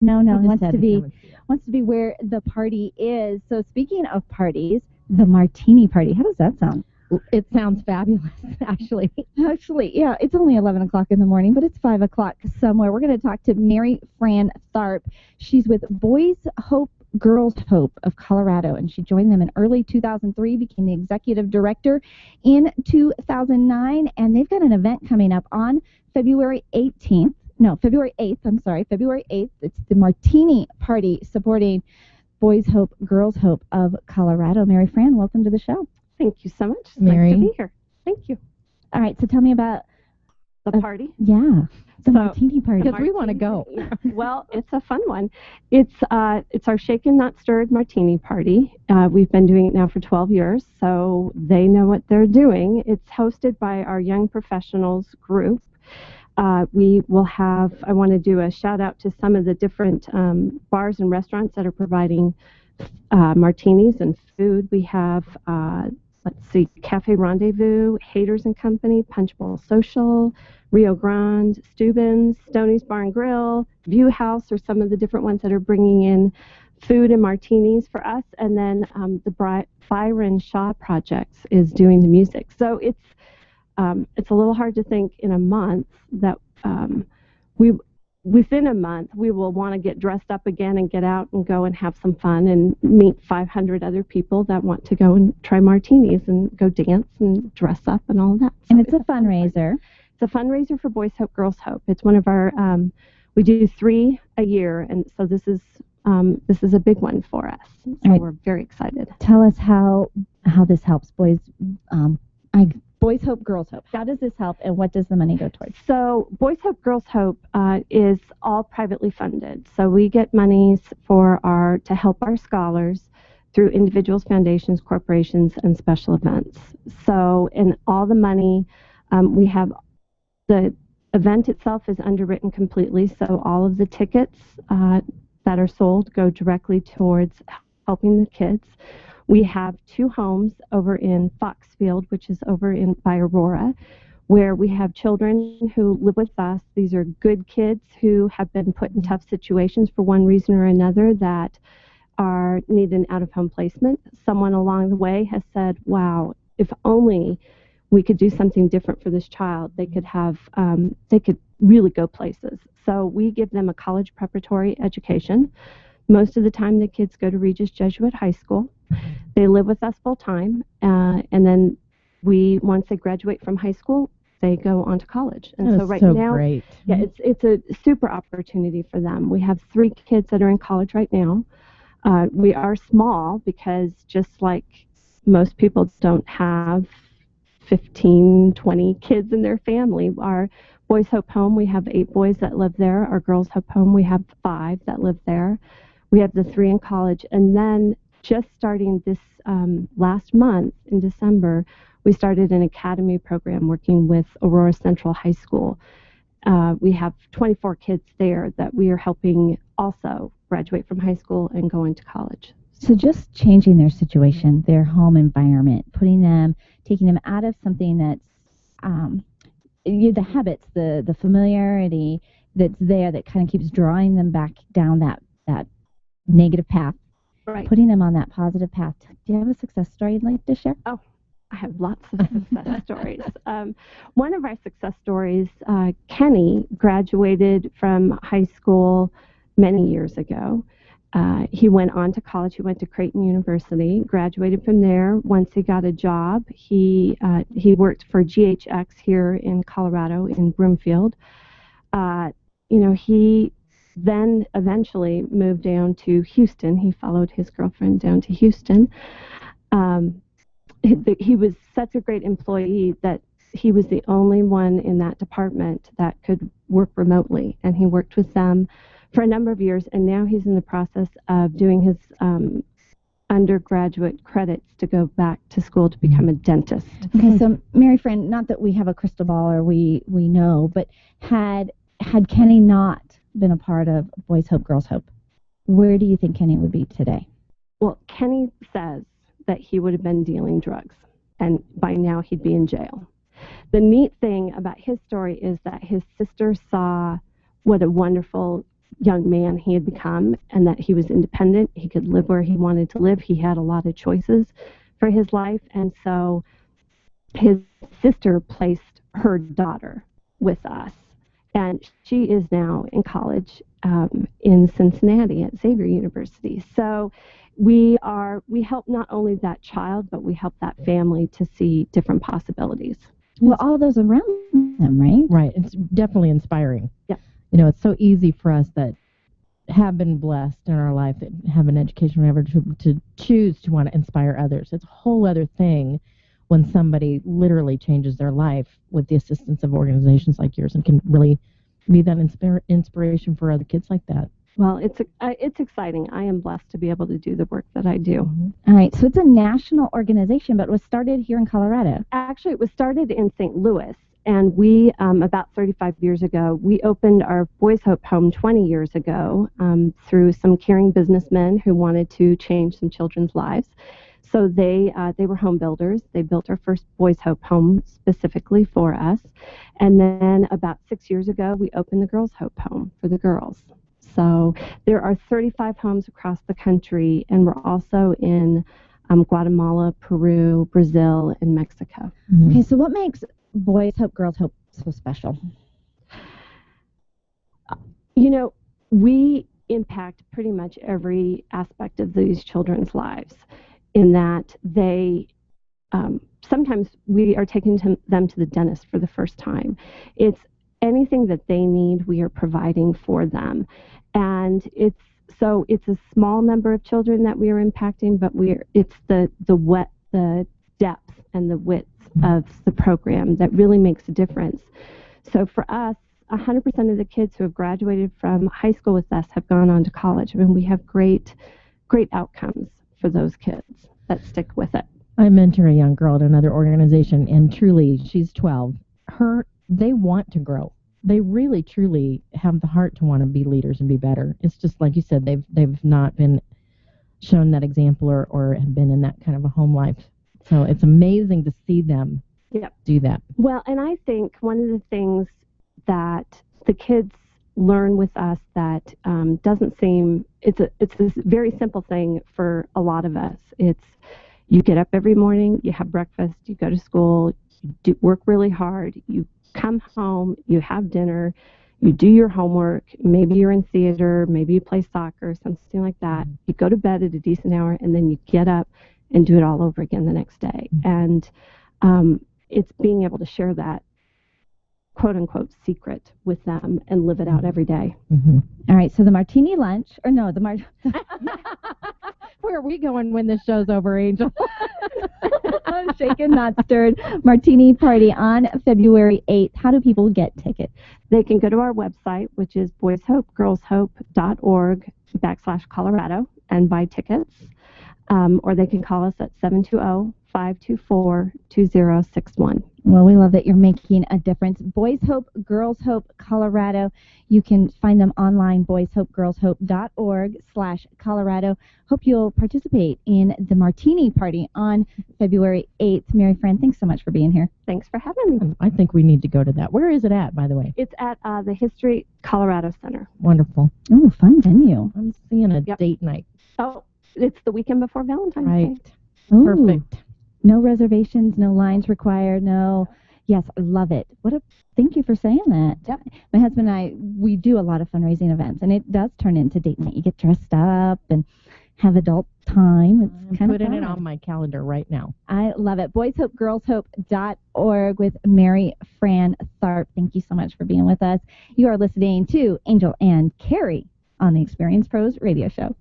No, I just wants had to to be come and see it. wants to be where the party is. So speaking of parties, the Martini Party. How does that sound? It sounds fabulous, actually. Actually, yeah, it's only 11 o'clock in the morning, but it's 5 o'clock somewhere. We're going to talk to Mary Fran Tharp. She's with Boys Hope, Girls Hope of Colorado, and she joined them in early 2003, became the executive director in 2009, and they've got an event coming up on February 18th. No, February 8th. I'm sorry, February 8th. It's the Martini Party supporting Boys Hope, Girls Hope of Colorado. Mary Fran, welcome to the show. Thank you so much. It's Mary. nice to be here. Thank you. All right, so tell me about The party? Yeah, the So, Martini Party. Because we want to go. Yeah. Well, it's a fun one. It's our Shaken Not Stirred Martini Party. We've been doing it now for 12 years, so they know what they're doing. It's hosted by our Young Professionals group. We will have, I want to do a shout out to some of the different bars and restaurants that are providing martinis and food. We have, let's see, Cafe Rendezvous, Haters and Company, Punch Bowl Social, Rio Grande, Steuben's, Stoney's Bar and Grill, View House are some of the different ones that are bringing in food and martinis for us. And then the Byron Shaw Projects is doing the music. So it's a little hard to think in a month that within a month we will want to get dressed up again and get out and go and have some fun and meet 500 other people that want to go and try martinis and go dance and dress up and all of that. So And it's a fundraiser. It's a fundraiser for Boys Hope, Girls Hope. It's one of our, we do 3 a year, and so this is a big one for us. So right. We're very excited. Tell us how this helps Boys Hope, Girls Hope. How does this help, and what does the money go towards? So Boys Hope, Girls Hope is all privately funded. So we get monies to help our scholars through individuals, foundations, corporations, and special events. So in all the money, we have the event itself is underwritten completely. So all of the tickets that are sold go directly towards helping the kids. We have 2 homes over in Foxfield, which is over by Aurora, where we have children who live with us. These are good kids who have been put in tough situations for one reason or another that need an out-of-home placement. Someone along the way has said, wow, if only we could do something different for this child, they could really go places. So we give them a college preparatory education. Most of the time, the kids go to Regis Jesuit High School. They live with us full time, and then once they graduate from high school, they go on to college. And so right now, great. yeah, it's a super opportunity for them. We have 3 kids that are in college right now. We are small because just like most people don't have 15, 20 kids in their family. Our Boys Hope Home, we have 8 boys that live there. Our Girls Hope Home, we have 5 that live there. We have the 3 in college. And then just starting this last month in December, we started an academy program working with Aurora Central High School. We have 24 kids there that we are helping also graduate from high school and go into college. So just changing their situation, their home environment, taking them out of something that's the habits, the familiarity that's there that kind of keeps drawing them back down that negative path, right. Putting them on that positive path. Do you have a success story you'd like to share? Oh, I have lots of success stories. One of our success stories, Kenny graduated from high school many years ago. He went on to college. He went to Creighton University, graduated from there. Once he got a job, he worked for GHX here in Colorado in Broomfield. He then eventually moved down to Houston. He followed his girlfriend down to Houston. He was such a great employee that he was the only one in that department that could work remotely, and he worked with them for a number of years, and now he's in the process of doing his undergraduate credits to go back to school to become a dentist. Okay, so Mary Fran, not that we have a crystal ball or we know, but had Kenny not been a part of Boys Hope, Girls Hope, where do you think Kenny would be today? Well, Kenny says that he would have been dealing drugs, and by now he'd be in jail. The neat thing about his story is that his sister saw what a wonderful young man he had become, and that he was independent. He could live where he wanted to live. He had a lot of choices for his life. And so his sister placed her daughter with us. And she is now in college in Cincinnati at Xavier University. So we help not only that child, but we help that family to see different possibilities. Well, all those around them, right? Right. It's definitely inspiring. Yeah. You know, it's so easy for us that have been blessed in our life, that have an education, whatever, to choose to want to inspire others. It's a whole other thing when somebody literally changes their life with the assistance of organizations like yours and can really be that inspiration for other kids like that. Well, it's exciting. I am blessed to be able to do the work that I do. Mm-hmm. All right, so it's a national organization, but it was started here in Colorado. Actually, it was started in St. Louis, and we, about 35 years ago, we opened our Boys Hope Home 20 years ago through some caring businessmen who wanted to change some children's lives. So they were home builders. They built our first Boys Hope Home specifically for us. And then about 6 years ago, we opened the Girls Hope Home for the girls. So there are 35 homes across the country, and we're also in Guatemala, Peru, Brazil, and Mexico. Mm-hmm. Okay, so what makes Boys Hope, Girls Hope so special? You know, we impact pretty much every aspect of these children's lives, in that they sometimes we are taking them to the dentist for the first time. It's anything that they need, we are providing for them. And it's a small number of children that we are impacting, but it's the depth and the width of the program that really makes a difference. So for us, 100% of the kids who have graduated from high school with us have gone on to college. I mean, we have great outcomes for those kids that stick with it. I mentor a young girl at another organization, and truly, she's 12. They want to grow. They really, truly have the heart to want to be leaders and be better. It's just like you said, they've not been shown that example or have been in that kind of a home life. So it's amazing to see them do that. Well, and I think one of the things that the kids learn with us that doesn't seem, it's this very simple thing for a lot of us. It's you get up every morning, you have breakfast, you go to school, you work really hard, you come home, you have dinner, you do your homework, maybe you're in theater, maybe you play soccer, something like that. You go to bed at a decent hour, and then you get up and do it all over again the next day. And it's being able to share that quote-unquote secret with them and live it out every day. Mm-hmm. All right, so the martini lunch, or no, Where are we going when this show's over, Angel? Shaken, Not Stirred Martini Party on February 8th. How do people get tickets? They can go to our website, which is boyshope.org/Colorado, and buy tickets. Or they can call us at 720-524-2061. Well, we love that you're making a difference. Boys Hope, Girls Hope, Colorado. You can find them online, boyshopegirlshope.org/Colorado. Hope you'll participate in the Martini Party on February 8th. Mary Fran, thanks so much for being here. Thanks for having me. I think we need to go to that. Where is it at, by the way? It's at the History Colorado Center. Wonderful. Oh, fun venue. I'm seeing a date night. Oh, it's the weekend before Valentine's Day. Right. Ooh. Perfect. No reservations, no lines required, no. Yes, I love it. Thank you for saying that. Yep. My husband and I, we do a lot of fundraising events, and it does turn into date night. You get dressed up and have adult time. It's kind of putting fun. it on my calendar right now. I love it. boyshopegirlshope.org with Mary Fran Tharp. Thank you so much for being with us. You are listening to Angel and Carrie on the Experience Pros Radio Show.